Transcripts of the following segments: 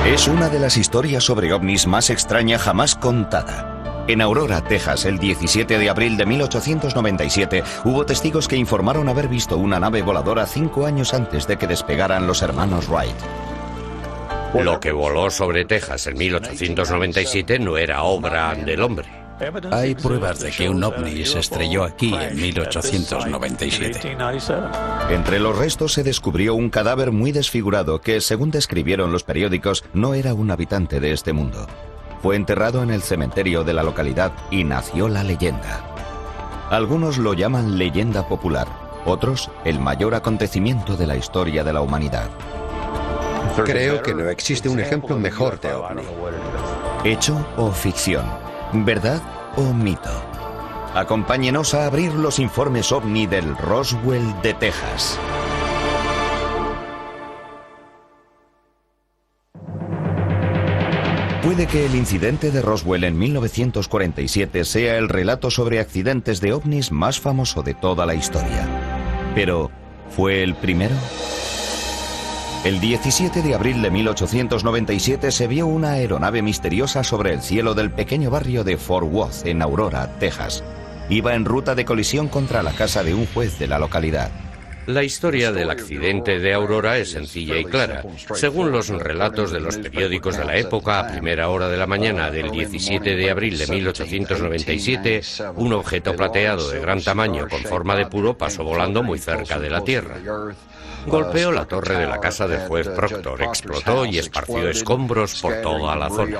Es una de las historias sobre ovnis más extraña jamás contada. En Aurora, Texas, el 17 de abril de 1897, hubo testigos que informaron haber visto una nave voladora 5 años antes de que despegaran los hermanos Wright. Lo que voló sobre Texas en 1897 no era obra del hombre. Hay pruebas de que un ovni se estrelló aquí en 1897. Entre los restos se descubrió un cadáver muy desfigurado que, según describieron los periódicos, no era un habitante de este mundo. Fue enterrado en el cementerio de la localidad y nació la leyenda. Algunos lo llaman leyenda popular, otros el mayor acontecimiento de la historia de la humanidad. Creo que no existe un ejemplo mejor de ovni. ¿Hecho o ficción? ¿Verdad o mito? Acompáñenos a abrir los informes ovni del Roswell de Texas. Puede que el incidente de Roswell en 1947 sea el relato sobre accidentes de ovnis más famoso de toda la historia. Pero, ¿fue el primero? El 17 de abril de 1897 se vio una aeronave misteriosa sobre el cielo del pequeño barrio de Fort Worth, en Aurora, Texas. Iba en ruta de colisión contra la casa de un juez de la localidad. La historia del accidente de Aurora es sencilla y clara. Según los relatos de los periódicos de la época, a primera hora de la mañana del 17 de abril de 1897, un objeto plateado de gran tamaño con forma de puro pasó volando muy cerca de la Tierra. Golpeó la torre de la casa del juez Proctor, explotó y esparció escombros por toda la zona.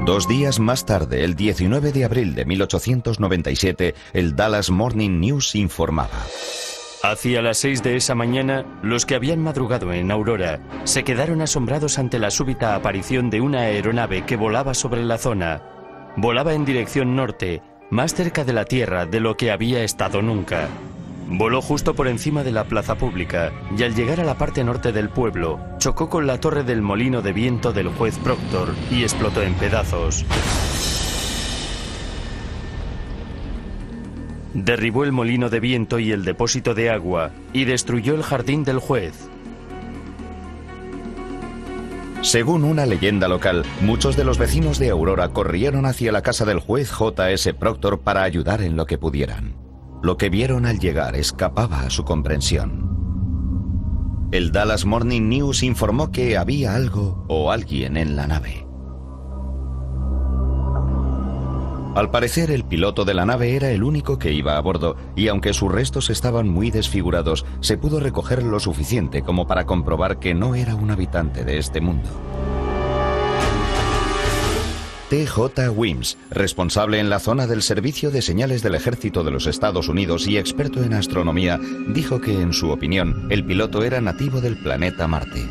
2 días más tarde, el 19 de abril de 1897, el Dallas Morning News informaba. Hacia las 6 de esa mañana, los que habían madrugado en Aurora se quedaron asombrados ante la súbita aparición de una aeronave que volaba sobre la zona. Volaba en dirección norte, más cerca de la Tierra de lo que había estado nunca. Voló justo por encima de la plaza pública y al llegar a la parte norte del pueblo, chocó con la torre del molino de viento del juez Proctor y explotó en pedazos. Derribó el molino de viento y el depósito de agua y destruyó el jardín del juez. Según una leyenda local, muchos de los vecinos de Aurora corrieron hacia la casa del juez J.S. Proctor para ayudar en lo que pudieran. Lo que vieron al llegar escapaba a su comprensión. El Dallas Morning News informó que había algo o alguien en la nave. Al parecer, el piloto de la nave era el único que iba a bordo, y aunque sus restos estaban muy desfigurados, se pudo recoger lo suficiente como para comprobar que no era un habitante de este mundo. T.J. Wims, responsable en la zona del Servicio de Señales del Ejército de los Estados Unidos y experto en astronomía, dijo que, en su opinión, el piloto era nativo del planeta Marte.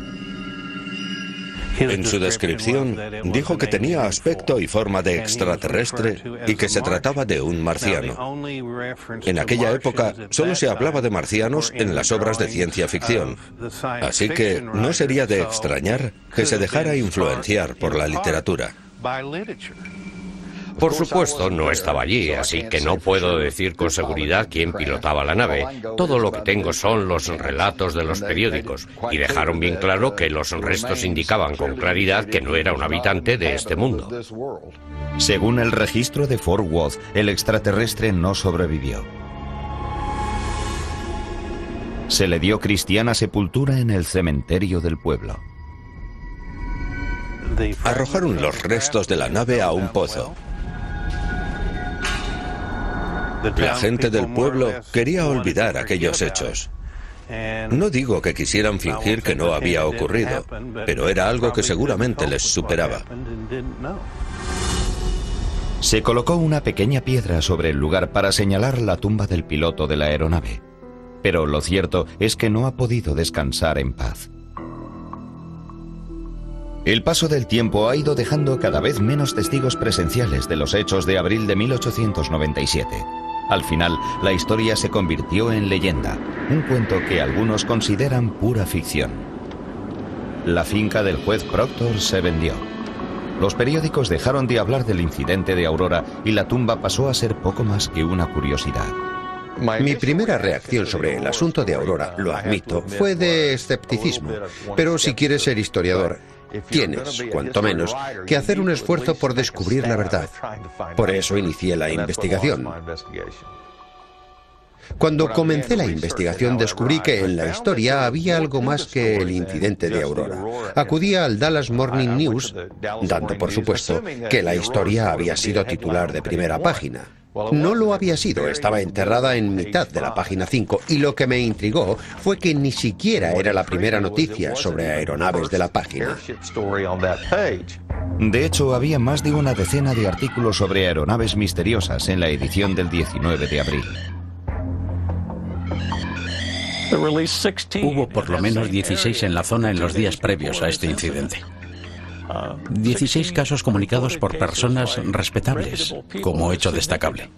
En su descripción, dijo que tenía aspecto y forma de extraterrestre y que se trataba de un marciano. En aquella época, solo se hablaba de marcianos en las obras de ciencia ficción, así que no sería de extrañar que se dejara influenciar por la literatura. Por supuesto, no estaba allí, así que no puedo decir con seguridad quién pilotaba la nave. Todo lo que tengo son los relatos de los periódicos, y dejaron bien claro que los restos indicaban con claridad que no era un habitante de este mundo. Según el registro de Fort Worth, el extraterrestre no sobrevivió. Se le dio cristiana sepultura en el cementerio del pueblo. Arrojaron los restos de la nave a un pozo. La gente del pueblo quería olvidar aquellos hechos. No digo que quisieran fingir que no había ocurrido, pero era algo que seguramente les superaba. Se colocó una pequeña piedra sobre el lugar para señalar la tumba del piloto de la aeronave. Pero lo cierto es que no ha podido descansar en paz. El paso del tiempo ha ido dejando cada vez menos testigos presenciales de los hechos de abril de 1897. Al final, la historia se convirtió en leyenda, un cuento que algunos consideran pura ficción. La finca del juez Proctor se vendió. Los periódicos dejaron de hablar del incidente de Aurora y la tumba pasó a ser poco más que una curiosidad. Mi primera reacción sobre el asunto de Aurora, lo admito, fue de escepticismo. Pero si quieres ser historiador, tienes, cuanto menos, que hacer un esfuerzo por descubrir la verdad. Por eso inicié la investigación. Cuando comencé la investigación descubrí que en la historia había algo más que el incidente de Aurora. Acudí al Dallas Morning News, dando por supuesto que la historia había sido titular de primera página. No lo había sido, estaba enterrada en mitad de la página 5, y lo que me intrigó fue que ni siquiera era la primera noticia sobre aeronaves de la página. De hecho, había más de una decena de artículos sobre aeronaves misteriosas en la edición del 19 de abril. Hubo por lo menos 16 en la zona en los días previos a este incidente. 16 casos comunicados por personas respetables, como hecho destacable.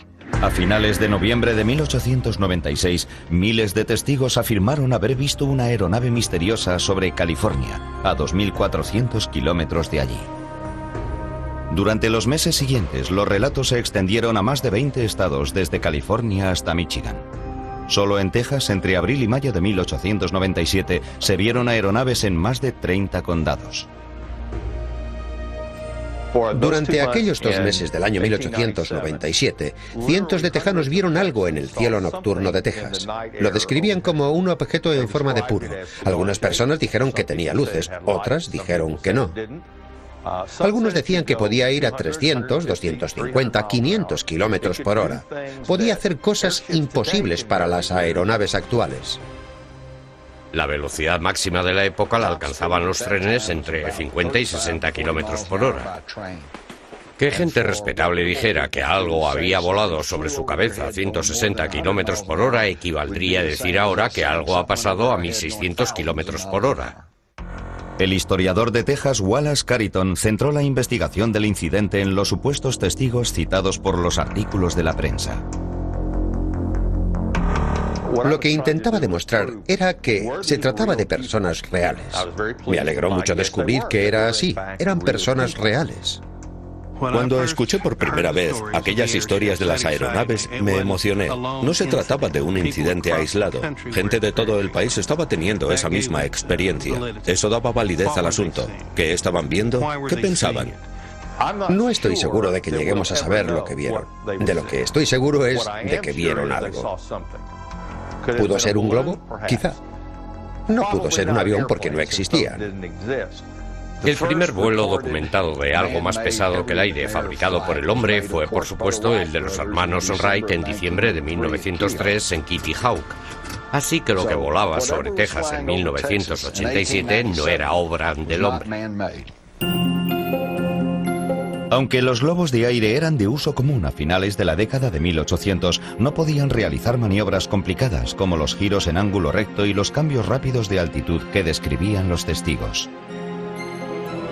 A finales de noviembre de 1896, miles de testigos afirmaron haber visto una aeronave misteriosa sobre California, a 2.400 kilómetros de allí. Durante los meses siguientes, los relatos se extendieron a más de 20 estados, desde California hasta Michigan. Solo en Texas, entre abril y mayo de 1897, se vieron aeronaves en más de 30 condados. Durante aquellos 2 meses del año 1897, cientos de tejanos vieron algo en el cielo nocturno de Texas. Lo describían como un objeto en forma de puro. Algunas personas dijeron que tenía luces, otras dijeron que no. Algunos decían que podía ir a 300, 250, 500 kilómetros por hora. Podía hacer cosas imposibles para las aeronaves actuales. La velocidad máxima de la época la alcanzaban los trenes entre 50 y 60 kilómetros por hora. Que gente respetable dijera que algo había volado sobre su cabeza a 160 kilómetros por hora equivaldría a decir ahora que algo ha pasado a 1.600 kilómetros por hora. El historiador de Texas, Wallace Carrington, centró la investigación del incidente en los supuestos testigos citados por los artículos de la prensa. Lo que intentaba demostrar era que se trataba de personas reales. Me alegró mucho descubrir que era así. Eran personas reales. Cuando escuché por primera vez aquellas historias de las aeronaves, me emocioné. No se trataba de un incidente aislado. Gente de todo el país estaba teniendo esa misma experiencia. Eso daba validez al asunto. ¿Qué estaban viendo? ¿Qué pensaban? No estoy seguro de que lleguemos a saber lo que vieron. De lo que estoy seguro es de que vieron algo. ¿Pudo ser un globo? Quizá. No pudo ser un avión porque no existía. El primer vuelo documentado de algo más pesado que el aire fabricado por el hombre fue, por supuesto, el de los hermanos Wright en diciembre de 1903 en Kitty Hawk. Así que lo que volaba sobre Texas en 1987 no era obra del hombre. Aunque los globos de aire eran de uso común a finales de la década de 1800, no podían realizar maniobras complicadas como los giros en ángulo recto y los cambios rápidos de altitud que describían los testigos.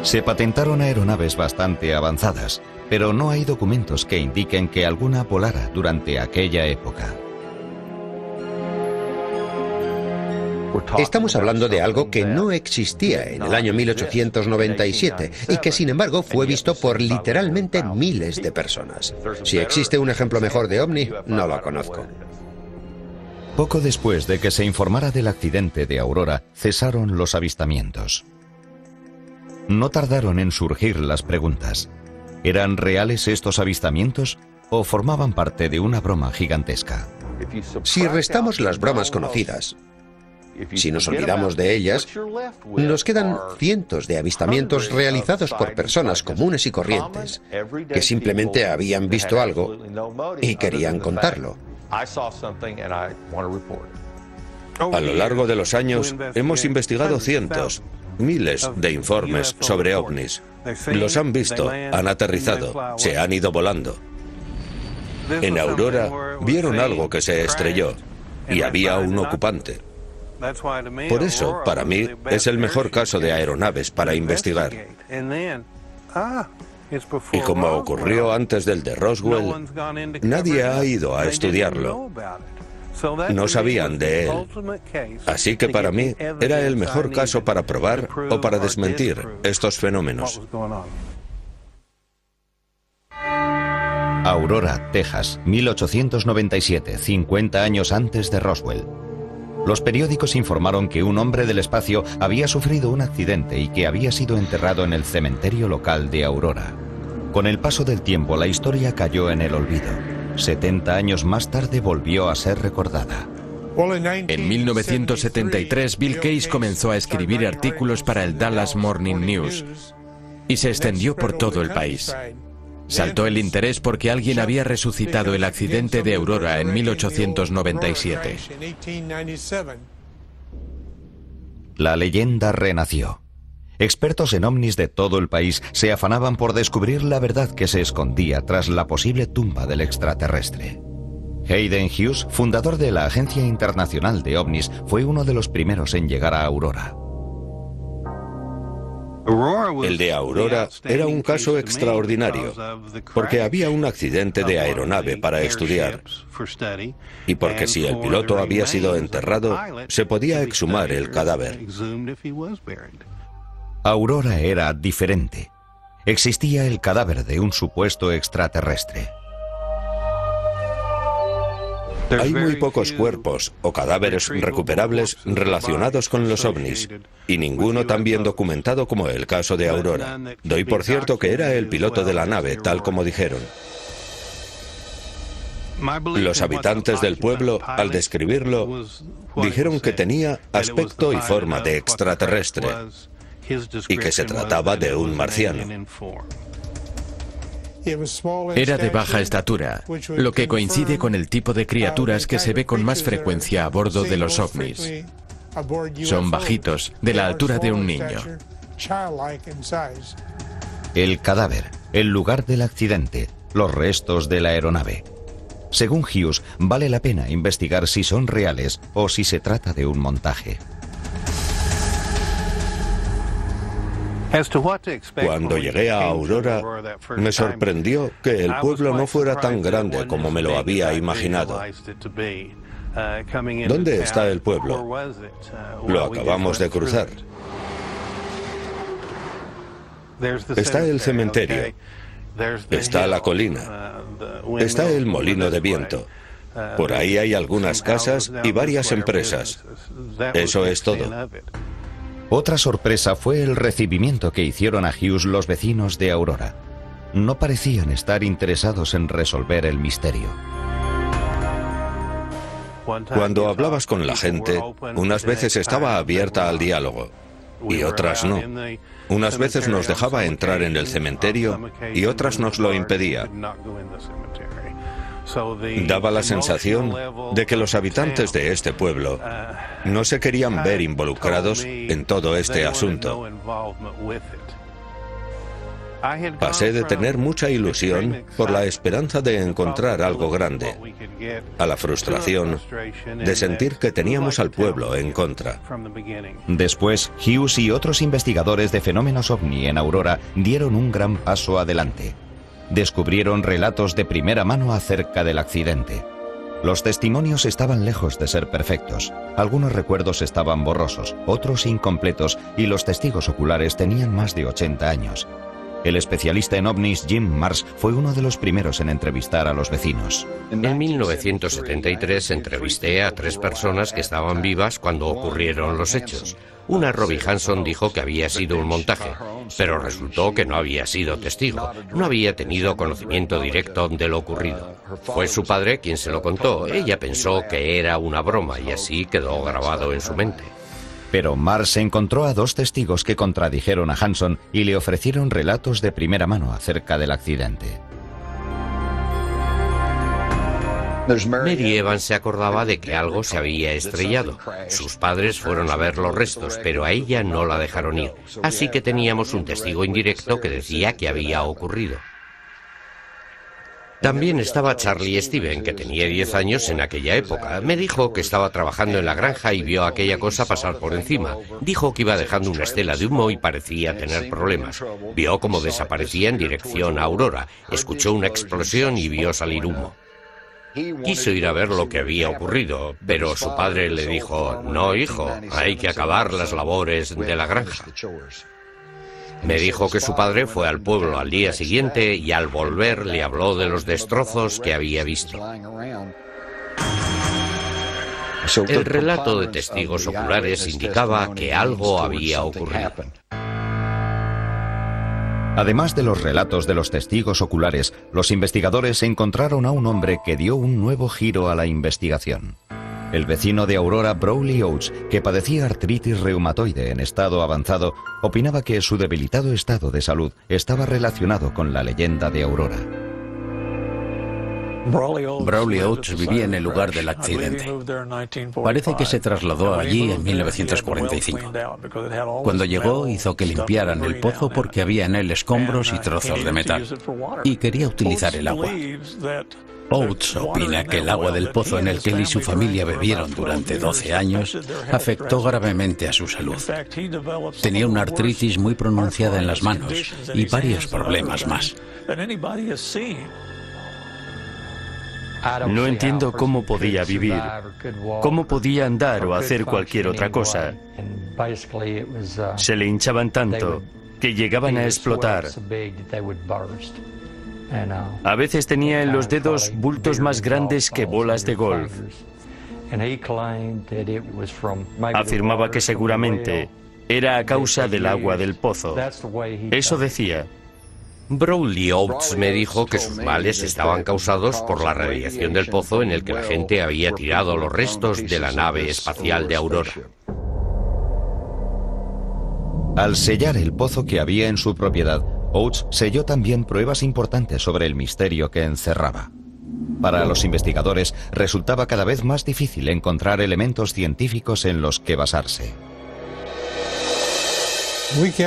Se patentaron aeronaves bastante avanzadas, pero no hay documentos que indiquen que alguna volara durante aquella época. Estamos hablando de algo que no existía en el año 1897 y que sin embargo fue visto por literalmente miles de personas. Si existe un ejemplo mejor de ovni, no lo conozco. Poco después de que se informara del accidente de Aurora, cesaron los avistamientos. No tardaron en surgir las preguntas. ¿Eran reales estos avistamientos o formaban parte de una broma gigantesca? Si restamos las bromas conocidas, si nos olvidamos de ellas, nos quedan cientos de avistamientos realizados por personas comunes y corrientes que simplemente habían visto algo y querían contarlo. A lo largo de los años hemos investigado cientos, miles de informes sobre ovnis. Los han visto, han aterrizado, se han ido volando. En Aurora vieron algo que se estrelló y había un ocupante. Por eso, para mí, es el mejor caso de aeronaves para investigar. Y como ocurrió antes del de Roswell, nadie ha ido a estudiarlo. No sabían de él. Así que para mí era el mejor caso para probar o para desmentir estos fenómenos. Aurora, Texas, 1897, 50 años antes de Roswell. Los periódicos informaron que un hombre del espacio había sufrido un accidente y que había sido enterrado en el cementerio local de Aurora. Con el paso del tiempo, la historia cayó en el olvido. 70 años más tarde volvió a ser recordada. En 1973, Bill Case comenzó a escribir artículos para el Dallas Morning News y se extendió por todo el país. Saltó el interés porque alguien había resucitado el accidente de Aurora en 1897. La leyenda renació. Expertos en ovnis de todo el país se afanaban por descubrir la verdad que se escondía tras la posible tumba del extraterrestre. Hayden Hughes, fundador de la Agencia Internacional de OVNIs, fue uno de los primeros en llegar a Aurora. El de Aurora era un caso extraordinario, porque había un accidente de aeronave para estudiar, y porque si el piloto había sido enterrado, se podía exhumar el cadáver. Aurora era diferente. Existía el cadáver de un supuesto extraterrestre. Hay muy pocos cuerpos o cadáveres recuperables relacionados con los ovnis, y ninguno tan bien documentado como el caso de Aurora. Doy por cierto que era el piloto de la nave, tal como dijeron. Los habitantes del pueblo, al describirlo, dijeron que tenía aspecto y forma de extraterrestre, y que se trataba de un marciano. Era de baja estatura, lo que coincide con el tipo de criaturas que se ve con más frecuencia a bordo de los ovnis. Son bajitos, de la altura de un niño. El cadáver, el lugar del accidente, los restos de la aeronave. Según Hughes, vale la pena investigar si son reales o si se trata de un montaje. Cuando llegué a Aurora, me sorprendió que el pueblo no fuera tan grande como me lo había imaginado. ¿Dónde está el pueblo? Lo acabamos de cruzar. Está el cementerio. Está la colina. Está el molino de viento. Por ahí hay algunas casas y varias empresas. Eso es todo. Otra sorpresa fue el recibimiento que hicieron a Hughes los vecinos de Aurora. No parecían estar interesados en resolver el misterio. Cuando hablabas con la gente, unas veces estaba abierta al diálogo y otras no. Unas veces nos dejaba entrar en el cementerio y otras nos lo impedía. Daba la sensación de que los habitantes de este pueblo no se querían ver involucrados en todo este asunto. Pasé de tener mucha ilusión por la esperanza de encontrar algo grande, a la frustración de sentir que teníamos al pueblo en contra. Después, Hughes y otros investigadores de fenómenos ovni en Aurora dieron un gran paso adelante. Descubrieron relatos de primera mano acerca del accidente. Los testimonios estaban lejos de ser perfectos. Algunos recuerdos estaban borrosos, otros incompletos, y los testigos oculares tenían más de 80 años. El especialista en ovnis Jim Marrs fue uno de los primeros en entrevistar a los vecinos. En 1973 entrevisté a 3 personas que estaban vivas cuando ocurrieron los hechos. Una, Robbie Hanson, dijo que había sido un montaje, pero resultó que no había sido testigo, no había tenido conocimiento directo de lo ocurrido. Fue su padre quien se lo contó. Ella pensó que era una broma y así quedó grabado en su mente. Pero Marrs encontró a 2 testigos que contradijeron a Hanson y le ofrecieron relatos de primera mano acerca del accidente. Mary Evans se acordaba de que algo se había estrellado. Sus padres fueron a ver los restos, pero a ella no la dejaron ir. Así que teníamos un testigo indirecto que decía que había ocurrido. También estaba Charlie Steven, que tenía 10 años en aquella época. Me dijo que estaba trabajando en la granja y vio aquella cosa pasar por encima. Dijo que iba dejando una estela de humo y parecía tener problemas. Vio cómo desaparecía en dirección a Aurora. Escuchó una explosión y vio salir humo. Quiso ir a ver lo que había ocurrido, pero su padre le dijo: no, hijo, hay que acabar las labores de la granja. Me dijo que su padre fue al pueblo al día siguiente y al volver le habló de los destrozos que había visto. El relato de testigos oculares indicaba que algo había ocurrido. Además de los relatos de los testigos oculares, los investigadores encontraron a un hombre que dio un nuevo giro a la investigación. El vecino de Aurora, Brawley Oates, que padecía artritis reumatoide en estado avanzado, opinaba que su debilitado estado de salud estaba relacionado con la leyenda de Aurora. Brawley Oates vivía en el lugar del accidente. Parece que se trasladó allí en 1945. Cuando llegó, hizo que limpiaran el pozo porque había en él escombros y trozos de metal, y quería utilizar el agua. Oates opina que el agua del pozo en el que él y su familia bebieron durante 12 años afectó gravemente a su salud. Tenía una artritis muy pronunciada en las manos y varios problemas más. No entiendo cómo podía vivir, cómo podía andar o hacer cualquier otra cosa. Se le hinchaban tanto que llegaban a explotar. A veces tenía en los dedos bultos más grandes que bolas de golf. Afirmaba que seguramente era a causa del agua del pozo. Eso decía. Brawley Oates me dijo que sus males estaban causados por la radiación del pozo en el que la gente había tirado los restos de la nave espacial de Aurora. Al sellar el pozo que había en su propiedad, Oates selló también pruebas importantes sobre el misterio que encerraba. Para los investigadores resultaba cada vez más difícil encontrar elementos científicos en los que basarse.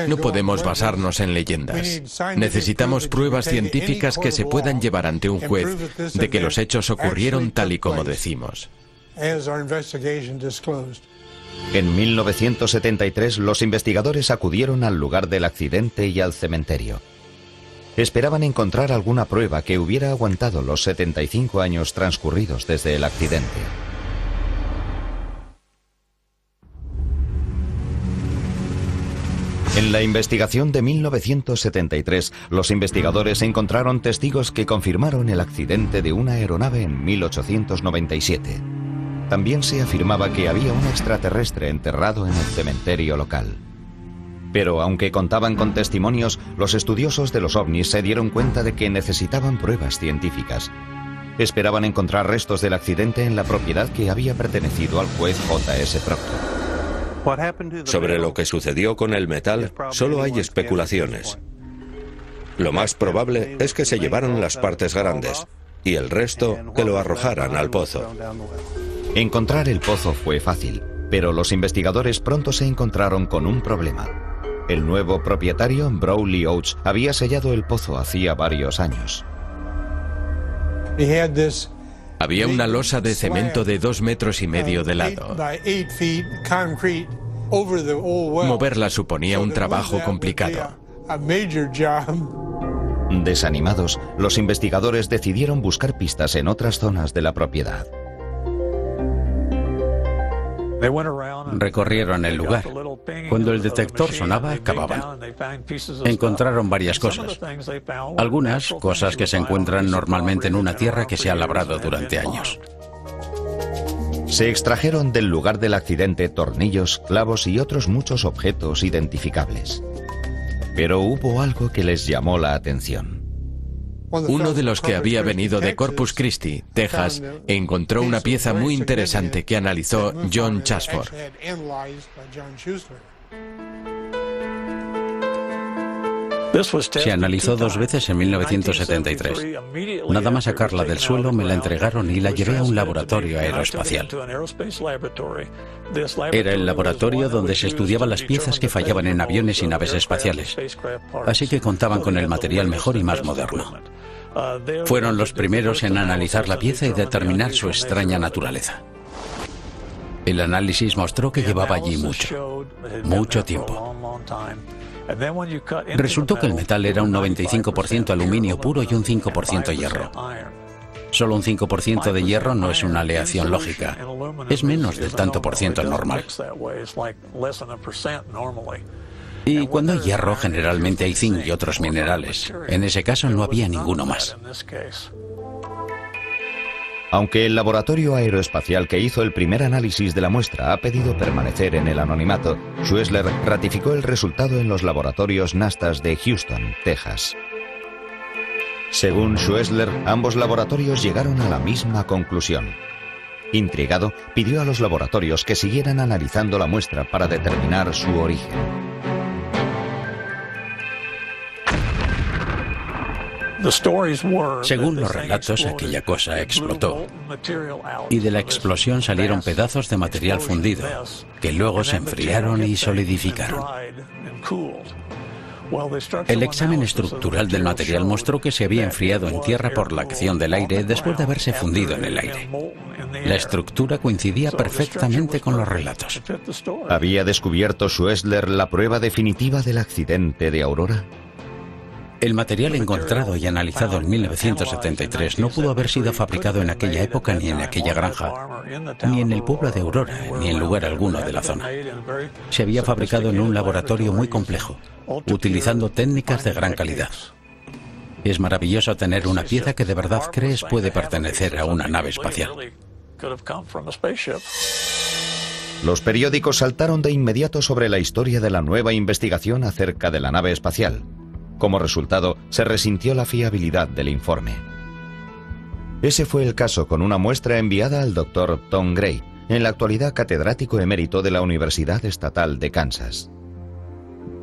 No podemos basarnos en leyendas. Necesitamos pruebas científicas que se puedan llevar ante un juez de que los hechos ocurrieron tal y como decimos. En 1973, los investigadores acudieron al lugar del accidente y al cementerio. Esperaban encontrar alguna prueba que hubiera aguantado los 75 años transcurridos desde el accidente. En la investigación de 1973, los investigadores encontraron testigos que confirmaron el accidente de una aeronave en 1897. También se afirmaba que había un extraterrestre enterrado en el cementerio local. Pero aunque contaban con testimonios, los estudiosos de los ovnis se dieron cuenta de que necesitaban pruebas científicas. Esperaban encontrar restos del accidente en la propiedad que había pertenecido al juez J.S. Proctor. Sobre lo que sucedió con el metal, solo hay especulaciones. Lo más probable es que se llevaron las partes grandes y el resto que lo arrojaran al pozo. Encontrar el pozo fue fácil, pero los investigadores pronto se encontraron con un problema. El nuevo propietario, Brawley Oates, había sellado el pozo hacía varios años. Había una losa de cemento de 2,5 metros de lado. Moverla suponía un trabajo complicado. Desanimados, los investigadores decidieron buscar pistas en otras zonas de la propiedad. Recorrieron el lugar. Cuando el detector sonaba, cavaban. Encontraron varias cosas. Algunas cosas que se encuentran normalmente en una tierra que se ha labrado durante años. Se extrajeron del lugar del accidente tornillos, clavos y otros muchos objetos identificables. Pero hubo algo que les llamó la atención. Uno de los que había venido de Corpus Christi, Texas, encontró una pieza muy interesante que analizó John Chasford. Se analizó 2 veces en 1973. Nada más sacarla del suelo me la entregaron y la llevé a un laboratorio aeroespacial. Era el laboratorio donde se estudiaban las piezas que fallaban en aviones y naves espaciales. Así que contaban con el material mejor y más moderno. Fueron los primeros en analizar la pieza y determinar su extraña naturaleza. El análisis mostró que llevaba allí mucho tiempo. Resultó que el metal era un 95% aluminio puro y un 5% hierro. Solo un 5% de hierro no es una aleación lógica. Es menos del tanto por ciento normal. Y cuando hay hierro, generalmente hay zinc y otros minerales. En ese caso no había ninguno más. Aunque el laboratorio aeroespacial que hizo el primer análisis de la muestra ha pedido permanecer en el anonimato, Schuessler ratificó el resultado en los laboratorios Nastas de Houston, Texas. Según Schuessler, ambos laboratorios llegaron a la misma conclusión. Intrigado, pidió a los laboratorios que siguieran analizando la muestra para determinar su origen. Según los relatos, aquella cosa explotó y de la explosión salieron pedazos de material fundido que luego se enfriaron y solidificaron. El examen estructural del material mostró que se había enfriado en tierra por la acción del aire después de haberse fundido en el aire. La estructura coincidía perfectamente con los relatos. ¿Había descubierto Schuessler la prueba definitiva del accidente de Aurora? El material encontrado y analizado en 1973 no pudo haber sido fabricado en aquella época ni en aquella granja, ni en el pueblo de Aurora, ni en lugar alguno de la zona. Se había fabricado en un laboratorio muy complejo, utilizando técnicas de gran calidad. Es maravilloso tener una pieza que de verdad crees puede pertenecer a una nave espacial. Los periódicos saltaron de inmediato sobre la historia de la nueva investigación acerca de la nave espacial. Como resultado, se resintió la fiabilidad del informe. Ese fue el caso con una muestra enviada al Dr. Tom Gray, en la actualidad catedrático emérito de la Universidad Estatal de Kansas.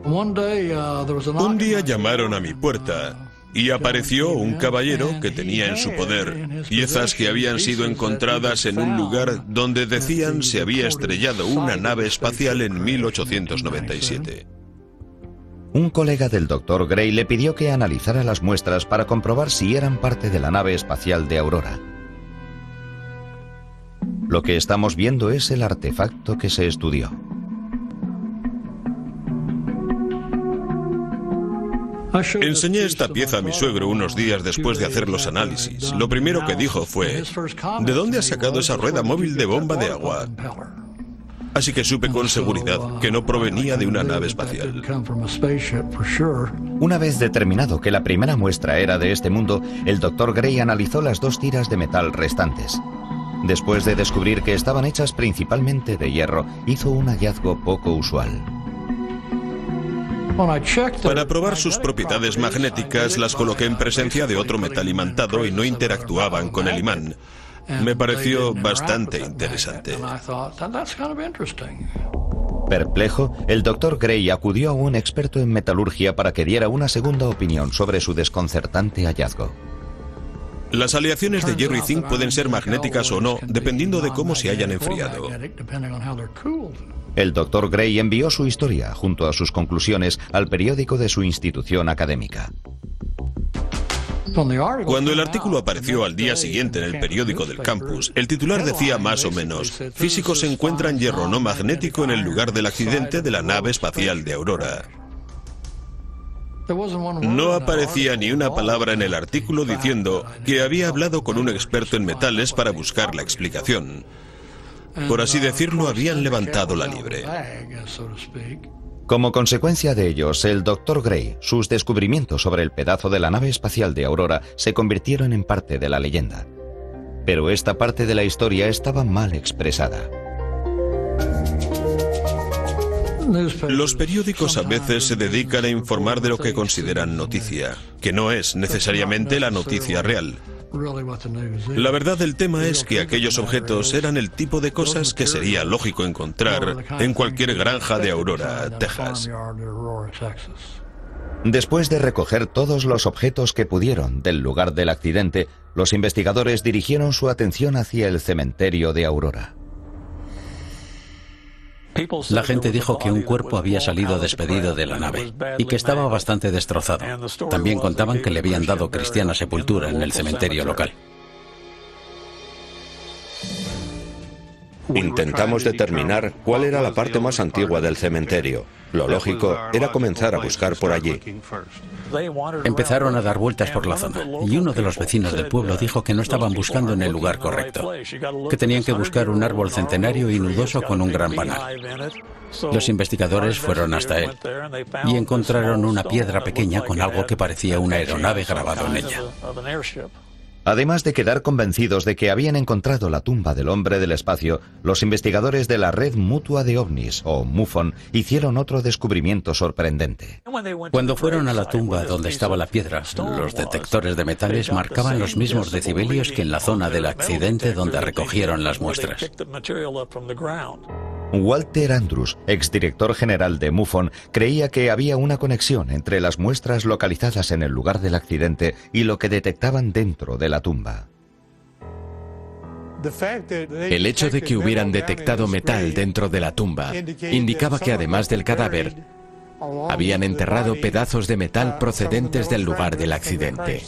Un día llamaron a mi puerta y apareció un caballero que tenía en su poder piezas que habían sido encontradas en un lugar donde decían se había estrellado una nave espacial en 1897. Un colega del Dr. Gray le pidió que analizara las muestras para comprobar si eran parte de la nave espacial de Aurora. Lo que estamos viendo es el artefacto que se estudió. Enseñé esta pieza a mi suegro unos días después de hacer los análisis. Lo primero que dijo fue: ¿de dónde has sacado esa rueda móvil de bomba de agua? Así que supe con seguridad que no provenía de una nave espacial. Una vez determinado que la primera muestra era de este mundo, el Dr. Gray analizó las 2 tiras de metal restantes. Después de descubrir que estaban hechas principalmente de hierro, hizo un hallazgo poco usual. Para probar sus propiedades magnéticas, las coloqué en presencia de otro metal imantado y no interactuaban con el imán. Me pareció bastante interesante. Perplejo, el Dr. Gray acudió a un experto en metalurgia para que diera una segunda opinión sobre su desconcertante hallazgo. Las aleaciones de hierro y zinc pueden ser magnéticas o no, dependiendo de cómo se hayan enfriado. El Dr. Gray envió su historia, junto a sus conclusiones, al periódico de su institución académica. Cuando el artículo apareció al día siguiente en el periódico del campus, el titular decía más o menos: físicos encuentran hierro no magnético en el lugar del accidente de la nave espacial de Aurora. No aparecía ni una palabra en el artículo diciendo que había hablado con un experto en metales para buscar la explicación. Por así decirlo, habían levantado la liebre. Como consecuencia de ellos, el Dr. Gray, sus descubrimientos sobre el pedazo de la nave espacial de Aurora se convirtieron en parte de la leyenda. Pero esta parte de la historia estaba mal expresada. Los periódicos a veces se dedican a informar de lo que consideran noticia, que no es necesariamente la noticia real. La verdad del tema es que aquellos objetos eran el tipo de cosas que sería lógico encontrar en cualquier granja de Aurora, Texas. Después de recoger todos los objetos que pudieron del lugar del accidente, los investigadores dirigieron su atención hacia el cementerio de Aurora. La gente dijo que un cuerpo había salido despedido de la nave y que estaba bastante destrozado. También contaban que le habían dado cristiana sepultura en el cementerio local. Intentamos determinar cuál era la parte más antigua del cementerio. Lo lógico era comenzar a buscar por allí. Empezaron a dar vueltas por la zona y uno de los vecinos del pueblo dijo que no estaban buscando en el lugar correcto, que tenían que buscar un árbol centenario y nudoso con un gran panal. Los investigadores fueron hasta él y encontraron una piedra pequeña con algo que parecía una aeronave grabado en ella. Además de quedar convencidos de que habían encontrado la tumba del hombre del espacio, los investigadores de la Red Mutua de OVNIs, o MUFON, hicieron otro descubrimiento sorprendente. Cuando fueron a la tumba donde estaba la piedra, los detectores de metales marcaban los mismos decibelios que en la zona del accidente donde recogieron las muestras. Walter Andrews, exdirector general de MUFON, creía que había una conexión entre las muestras localizadas en el lugar del accidente y lo que detectaban dentro de la tumba. El hecho de que hubieran detectado metal dentro de la tumba indicaba que además del cadáver, habían enterrado pedazos de metal procedentes del lugar del accidente.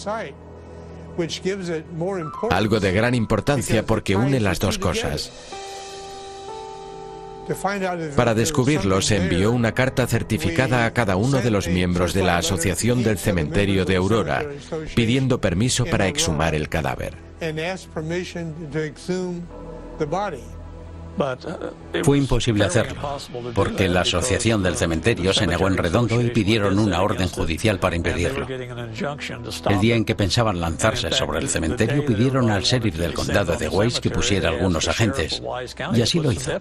Algo de gran importancia porque une las dos cosas. Para descubrirlo, se envió una carta certificada a cada uno de los miembros de la Asociación del Cementerio de Aurora, pidiendo permiso para exhumar el cadáver. Fue imposible hacerlo, porque la Asociación del Cementerio se negó en redondo y pidieron una orden judicial para impedirlo. El día en que pensaban lanzarse sobre el cementerio, pidieron al sheriff del condado de Wise que pusiera algunos agentes, y así lo hizo.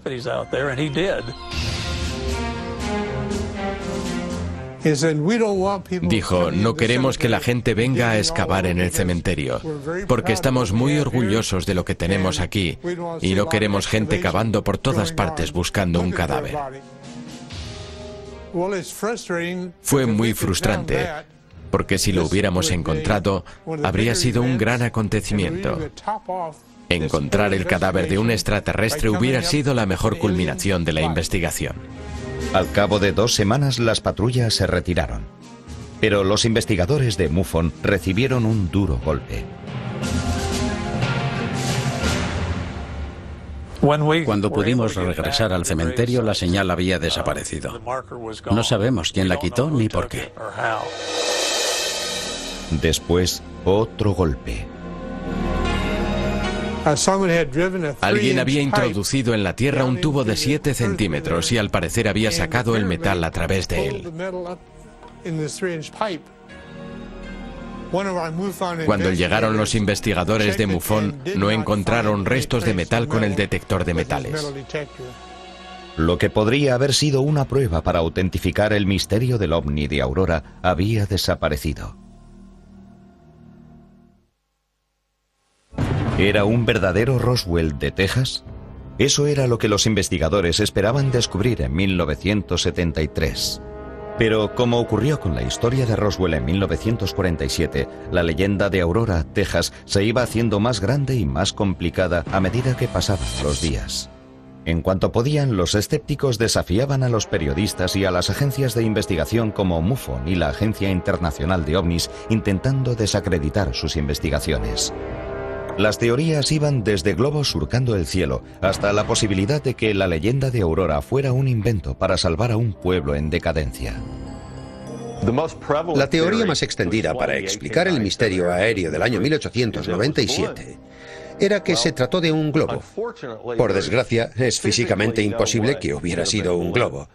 Dijo, no queremos que la gente venga a excavar en el cementerio, porque estamos muy orgullosos de lo que tenemos aquí y no queremos gente cavando por todas partes buscando un cadáver. Fue muy frustrante, porque si lo hubiéramos encontrado, habría sido un gran acontecimiento. Encontrar el cadáver de un extraterrestre hubiera sido la mejor culminación de la investigación. Al cabo de 2 semanas, las patrullas se retiraron. Pero los investigadores de MUFON recibieron un duro golpe. Cuando pudimos regresar al cementerio, la señal había desaparecido. No sabemos quién la quitó ni por qué. Después, otro golpe. Alguien había introducido en la tierra un tubo de 7 centímetros y al parecer había sacado el metal a través de él. Cuando llegaron los investigadores de MUFON, no encontraron restos de metal con el detector de metales. Lo que podría haber sido una prueba para autentificar el misterio del ovni de Aurora había desaparecido. ¿Era un verdadero Roswell de Texas? Eso era lo que los investigadores esperaban descubrir en 1973. Pero, como ocurrió con la historia de Roswell en 1947, la leyenda de Aurora, Texas, se iba haciendo más grande y más complicada a medida que pasaban los días. En cuanto podían, los escépticos desafiaban a los periodistas y a las agencias de investigación como MUFON y la Agencia Internacional de OVNIs, intentando desacreditar sus investigaciones. Las teorías iban desde globos surcando el cielo hasta la posibilidad de que la leyenda de Aurora fuera un invento para salvar a un pueblo en decadencia. La teoría más extendida para explicar el misterio aéreo del año 1897 era que se trató de un globo. Por desgracia, es físicamente imposible que hubiera sido un globo.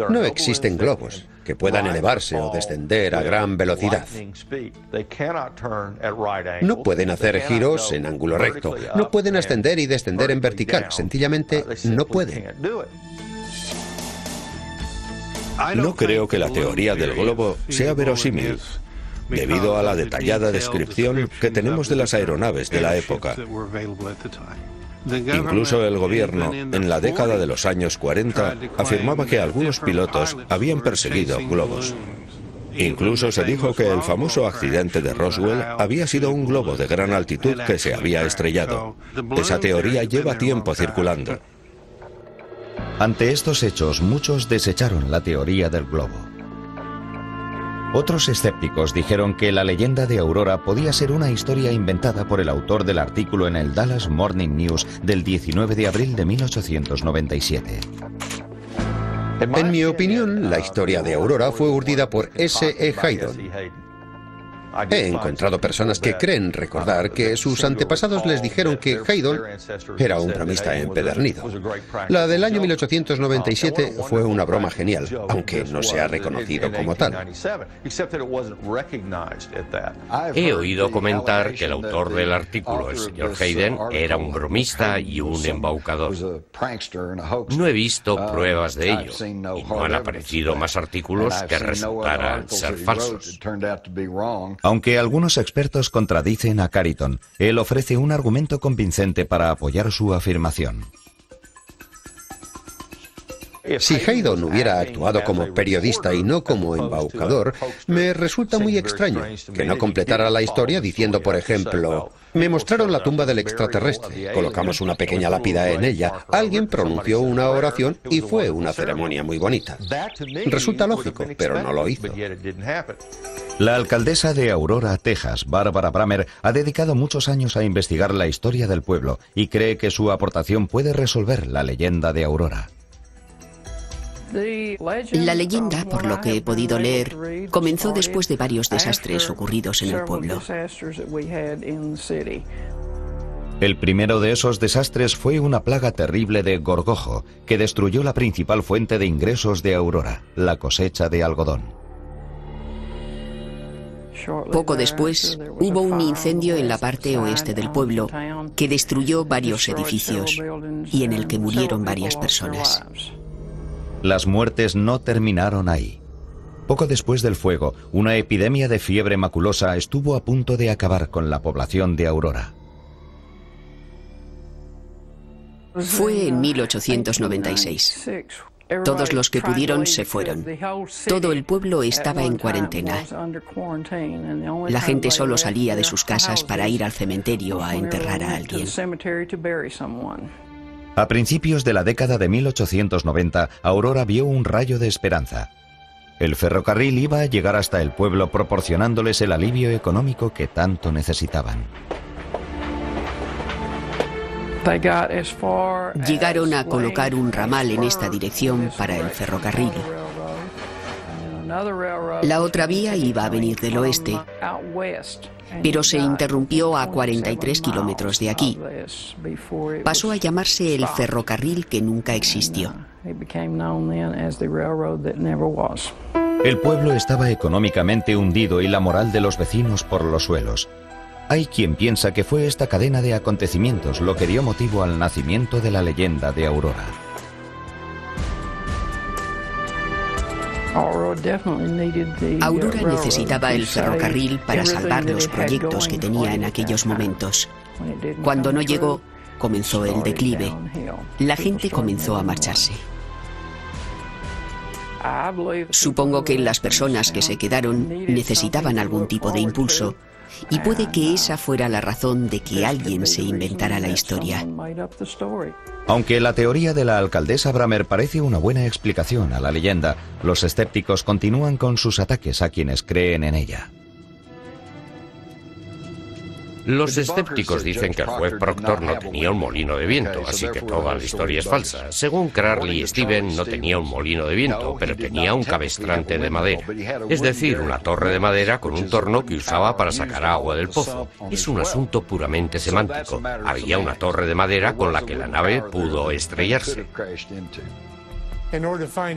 No existen globos que puedan elevarse o descender a gran velocidad. No pueden hacer giros en ángulo recto. No pueden ascender y descender en vertical. Sencillamente no pueden. No creo que la teoría del globo sea verosímil, debido a la detallada descripción que tenemos de las aeronaves de la época. Incluso el gobierno, en la década de los años 40, afirmaba que algunos pilotos habían perseguido globos. Incluso se dijo que el famoso accidente de Roswell había sido un globo de gran altitud que se había estrellado. Esa teoría lleva tiempo circulando. Ante estos hechos, muchos desecharon la teoría del globo. Otros escépticos dijeron que la leyenda de Aurora podía ser una historia inventada por el autor del artículo en el Dallas Morning News del 19 de abril de 1897. En mi opinión, la historia de Aurora fue urdida por S.E. Haydon. He encontrado personas que creen recordar que sus antepasados les dijeron que Haydon era un bromista empedernido. La del año 1897 fue una broma genial, aunque no se ha reconocido como tal. He oído comentar que el autor del artículo, el señor Hayden, era un bromista y un embaucador. No he visto pruebas de ello, y no han aparecido más artículos que resultaran ser falsos. Aunque algunos expertos contradicen a Carrington, él ofrece un argumento convincente para apoyar su afirmación. Si Haydon hubiera actuado como periodista y no como embaucador, me resulta muy extraño que no completara la historia diciendo, por ejemplo, me mostraron la tumba del extraterrestre, colocamos una pequeña lápida en ella, alguien pronunció una oración y fue una ceremonia muy bonita. Resulta lógico, pero no lo hizo. La alcaldesa de Aurora, Texas, Barbara Bramer, ha dedicado muchos años a investigar la historia del pueblo y cree que su aportación puede resolver la leyenda de Aurora. La leyenda, por lo que he podido leer, comenzó después de varios desastres ocurridos en el pueblo. El primero de esos desastres fue una plaga terrible de gorgojo que destruyó la principal fuente de ingresos de Aurora, la cosecha de algodón. Poco después, hubo un incendio en la parte oeste del pueblo que destruyó varios edificios y en el que murieron varias personas. Las muertes no terminaron ahí. Poco después del fuego, una epidemia de fiebre maculosa estuvo a punto de acabar con la población de Aurora. Fue en 1896. Todos los que pudieron se fueron. Todo el pueblo estaba en cuarentena. La gente solo salía de sus casas para ir al cementerio a enterrar a alguien. A principios de la década de 1890, Aurora vio un rayo de esperanza. El ferrocarril iba a llegar hasta el pueblo proporcionándoles el alivio económico que tanto necesitaban. Llegaron a colocar un ramal en esta dirección para el ferrocarril. La otra vía iba a venir del oeste, pero se interrumpió a 43 kilómetros de aquí. Pasó a llamarse el ferrocarril que nunca existió. El pueblo estaba económicamente hundido y la moral de los vecinos por los suelos. Hay quien piensa que fue esta cadena de acontecimientos lo que dio motivo al nacimiento de la leyenda de Aurora. Aurora necesitaba el ferrocarril para salvar los proyectos que tenía en aquellos momentos. Cuando no llegó, comenzó el declive. La gente comenzó a marcharse. Supongo que las personas que se quedaron necesitaban algún tipo de impulso, y puede que esa fuera la razón de que alguien se inventara la historia. Aunque la teoría de la alcaldesa Bramer parece una buena explicación a la leyenda, los escépticos continúan con sus ataques a quienes creen en ella. Los escépticos dicen que el juez Proctor no tenía un molino de viento, así que toda la historia es falsa. Según Crowley y Steven, no tenía un molino de viento, pero tenía un cabestrante de madera. Es decir, una torre de madera con un torno que usaba para sacar agua del pozo. Es un asunto puramente semántico. Había una torre de madera con la que la nave pudo estrellarse.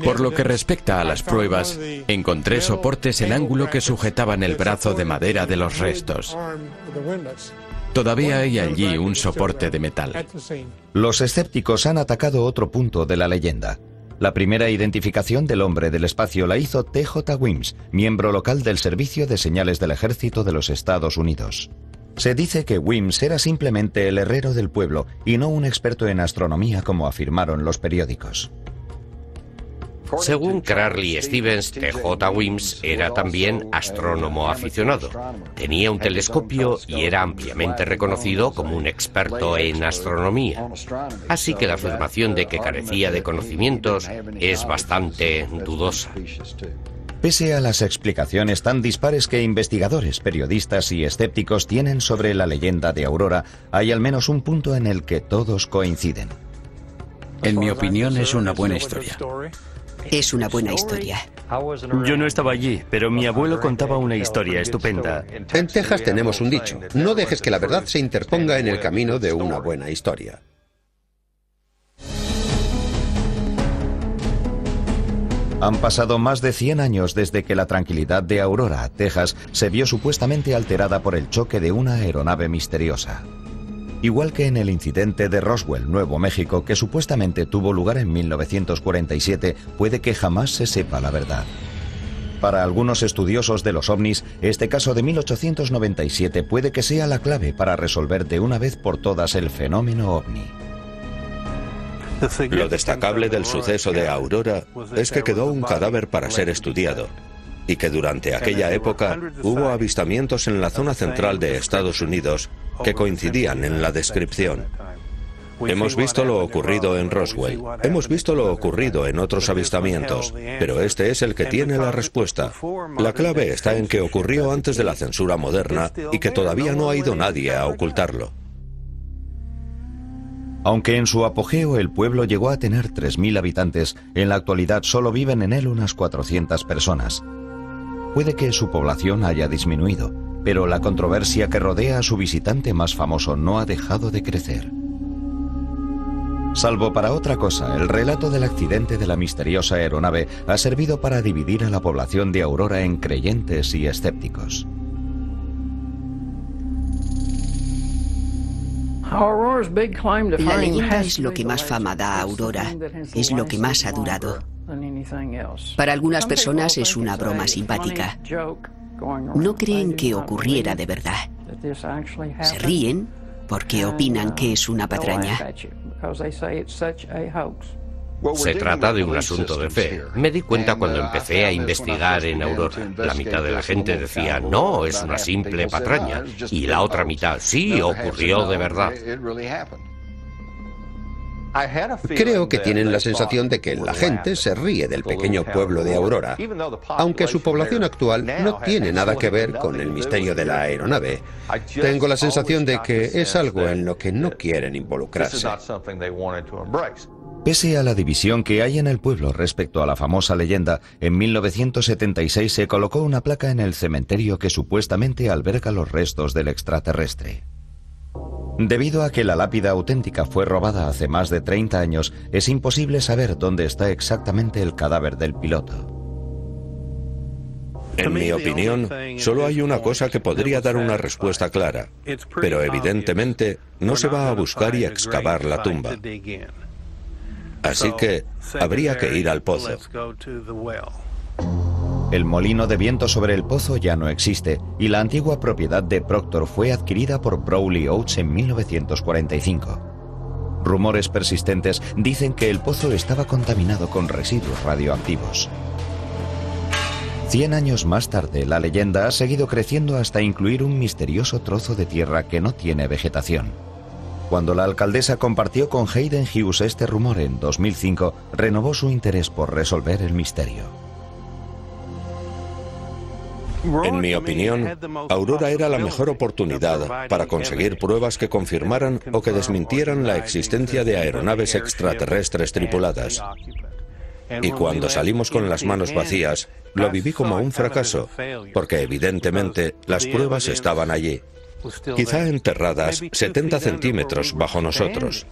Por lo que respecta a las pruebas, encontré soportes en ángulo que sujetaban el brazo de madera de los restos. Todavía hay allí un soporte de metal. Los escépticos han atacado otro punto de la leyenda. La primera identificación del hombre del espacio la hizo T.J. Wims, miembro local del Servicio de Señales del Ejército de los Estados Unidos. Se dice que Wims era simplemente el herrero del pueblo y no un experto en astronomía como afirmaron los periódicos. Según Crowley y Stevens, T.J. Wims era también astrónomo aficionado. Tenía un telescopio y era ampliamente reconocido como un experto en astronomía. Así que la afirmación de que carecía de conocimientos es bastante dudosa. Pese a las explicaciones tan dispares que investigadores, periodistas y escépticos tienen sobre la leyenda de Aurora, hay al menos un punto en el que todos coinciden. En mi opinión, es una buena historia. Es una buena historia. Yo no estaba allí, pero mi abuelo contaba una historia estupenda. En Texas tenemos un dicho: no dejes que la verdad se interponga en el camino de una buena historia. Han pasado más de 100 años desde que la tranquilidad de Aurora, Texas, se vio supuestamente alterada por el choque de una aeronave misteriosa. Igual que en el incidente de Roswell, Nuevo México, que supuestamente tuvo lugar en 1947, puede que jamás se sepa la verdad. Para algunos estudiosos de los ovnis, este caso de 1897 puede que sea la clave para resolver de una vez por todas el fenómeno ovni. Lo destacable del suceso de Aurora es que quedó un cadáver para ser estudiado y que durante aquella época hubo avistamientos en la zona central de Estados Unidos que coincidían en la descripción. Hemos visto lo ocurrido en Roswell, hemos visto lo ocurrido en otros avistamientos, pero este es el que tiene la respuesta. La clave está en que ocurrió antes de la censura moderna y que todavía no ha ido nadie a ocultarlo. Aunque en su apogeo el pueblo llegó a tener 3.000 habitantes, en la actualidad solo viven en él unas 400 personas. Puede que su población haya disminuido, pero la controversia que rodea a su visitante más famoso no ha dejado de crecer. Salvo para otra cosa, el relato del accidente de la misteriosa aeronave ha servido para dividir a la población de Aurora en creyentes y escépticos. La leyenda es lo que más fama da a Aurora, es lo que más ha durado. Para algunas personas es una broma simpática. No creen que ocurriera de verdad. Se ríen porque opinan que es una patraña. Se trata de un asunto de fe. Me di cuenta cuando empecé a investigar en Aurora. La mitad de la gente decía, no, es una simple patraña. Y la otra mitad, sí, ocurrió de verdad. Creo que tienen la sensación de que la gente se ríe del pequeño pueblo de Aurora, aunque su población actual no tiene nada que ver con el misterio de la aeronave. Tengo la sensación de que es algo en lo que no quieren involucrarse. Pese a la división que hay en el pueblo respecto a la famosa leyenda, en 1976 se colocó una placa en el cementerio que supuestamente alberga los restos del extraterrestre. Debido a que la lápida auténtica fue robada hace más de 30 años, es imposible saber dónde está exactamente el cadáver del piloto. En mi opinión, solo hay una cosa que podría dar una respuesta clara, pero evidentemente no se va a buscar y excavar la tumba. Así que habría que ir al pozo. El molino de viento sobre el pozo ya no existe y la antigua propiedad de Proctor fue adquirida por Browley Oates en 1945. Rumores persistentes dicen que el pozo estaba contaminado con residuos radioactivos. 100 años más tarde, la leyenda ha seguido creciendo hasta incluir un misterioso trozo de tierra que no tiene vegetación. Cuando la alcaldesa compartió con Hayden Hughes este rumor en 2005, renovó su interés por resolver el misterio. En mi opinión, Aurora era la mejor oportunidad para conseguir pruebas que confirmaran o que desmintieran la existencia de aeronaves extraterrestres tripuladas. Y cuando salimos con las manos vacías, lo viví como un fracaso, porque evidentemente las pruebas estaban allí, quizá enterradas 70 centímetros bajo nosotros.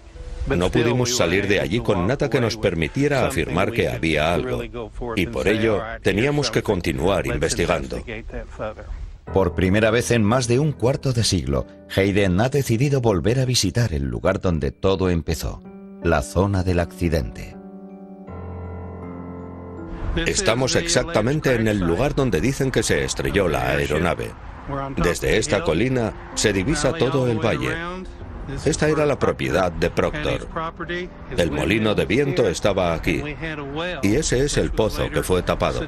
No pudimos salir de allí con nada que nos permitiera afirmar que había algo, y por ello teníamos que continuar investigando. Por primera vez en más de un cuarto de siglo, Hayden ha decidido volver a visitar el lugar donde todo empezó, la zona del accidente. Estamos exactamente en el lugar donde dicen que se estrelló la aeronave. Desde esta colina se divisa todo el valle. Esta era la propiedad de Proctor. El molino de viento estaba aquí. Y ese es el pozo que fue tapado.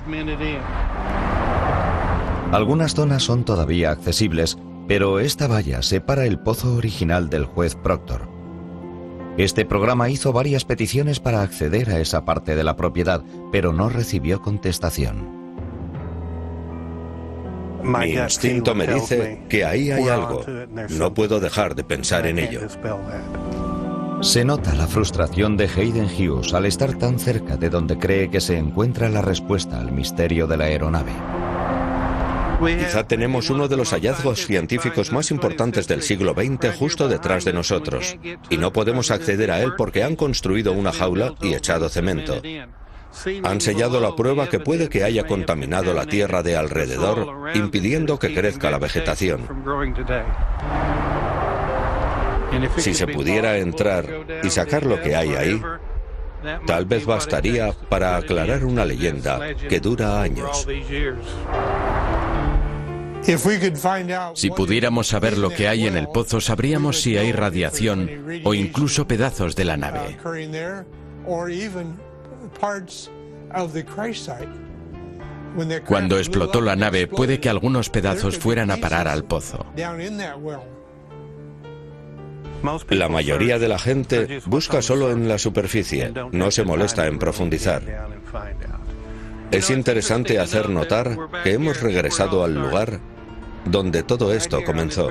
Algunas zonas son todavía accesibles, pero esta valla separa el pozo original del juez Proctor. Este programa hizo varias peticiones para acceder a esa parte de la propiedad, pero no recibió contestación. Mi instinto me dice que ahí hay algo. No puedo dejar de pensar en ello. Se nota la frustración de Hayden Hughes al estar tan cerca de donde cree que se encuentra la respuesta al misterio de la aeronave. Quizá tenemos uno de los hallazgos científicos más importantes del siglo XX justo detrás de nosotros, y no podemos acceder a él porque han construido una jaula y echado cemento. Han sellado la prueba que puede que haya contaminado la tierra de alrededor, impidiendo que crezca la vegetación. Si se pudiera entrar y sacar lo que hay ahí, tal vez bastaría para aclarar una leyenda que dura años. Si pudiéramos saber lo que hay en el pozo, sabríamos si hay radiación o incluso pedazos de la nave. Cuando explotó la nave, puede que algunos pedazos fueran a parar al pozo. La mayoría de la gente busca solo en la superficie, no se molesta en profundizar. Es interesante hacer notar que hemos regresado al lugar donde todo esto comenzó.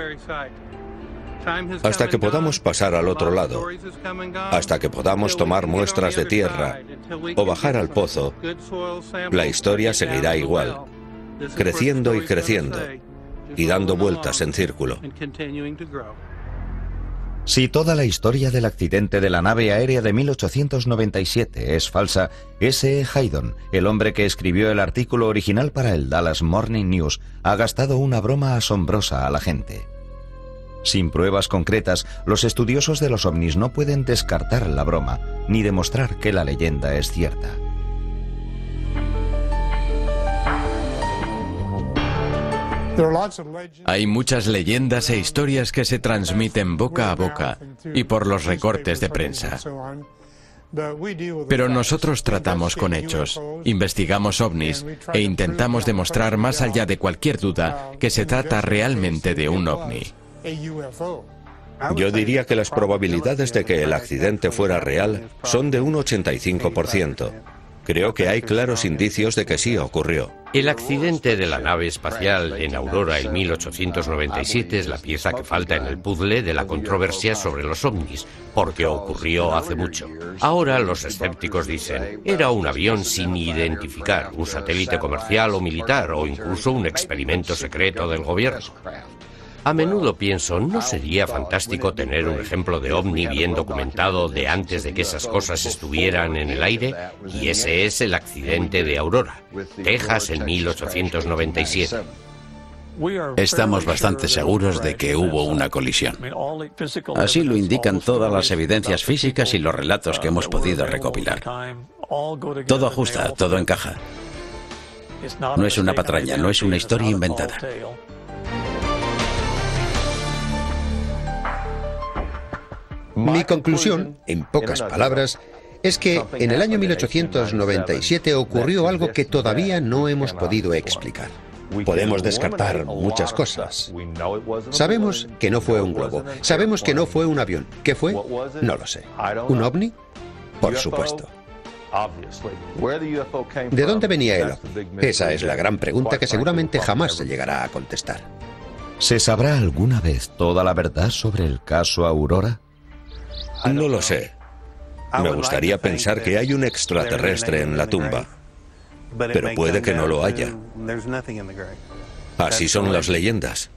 Hasta que podamos pasar al otro lado, hasta que podamos tomar muestras de tierra o bajar al pozo, la historia seguirá igual, creciendo y creciendo, y dando vueltas en círculo. Si toda la historia del accidente de la nave aérea de 1897 es falsa, S.E. Haydon, el hombre que escribió el artículo original para el Dallas Morning News, ha gastado una broma asombrosa a la gente. Sin pruebas concretas, los estudiosos de los ovnis no pueden descartar la broma, ni demostrar que la leyenda es cierta. Hay muchas leyendas e historias que se transmiten boca a boca y por los recortes de prensa. Pero nosotros tratamos con hechos, investigamos ovnis e intentamos demostrar más allá de cualquier duda que se trata realmente de un ovni. Yo diría que las probabilidades de que el accidente fuera real son de un 85%. Creo que hay claros indicios de que sí ocurrió. El accidente de la nave espacial en Aurora en 1897 es la pieza que falta en el puzzle de la controversia sobre los ovnis, porque ocurrió hace mucho. Ahora los escépticos dicen, era un avión sin identificar, un satélite comercial o militar, o incluso un experimento secreto del gobierno. A menudo pienso, ¿no sería fantástico tener un ejemplo de ovni bien documentado de antes de que esas cosas estuvieran en el aire? Y ese es el accidente de Aurora, Texas, en 1897. Estamos bastante seguros de que hubo una colisión. Así lo indican todas las evidencias físicas y los relatos que hemos podido recopilar. Todo ajusta, todo encaja. No es una patraña, no es una historia inventada. Mi conclusión, en pocas palabras, es que en el año 1897 ocurrió algo que todavía no hemos podido explicar. Podemos descartar muchas cosas. Sabemos que no fue un globo, sabemos que no fue un avión. ¿Qué fue? No lo sé. ¿Un ovni? Por supuesto. ¿De dónde venía el ovni? Esa es la gran pregunta que seguramente jamás se llegará a contestar. ¿Se sabrá alguna vez toda la verdad sobre el caso Aurora? No lo sé. Me gustaría pensar que hay un extraterrestre en la tumba, pero puede que no lo haya. Así son las leyendas.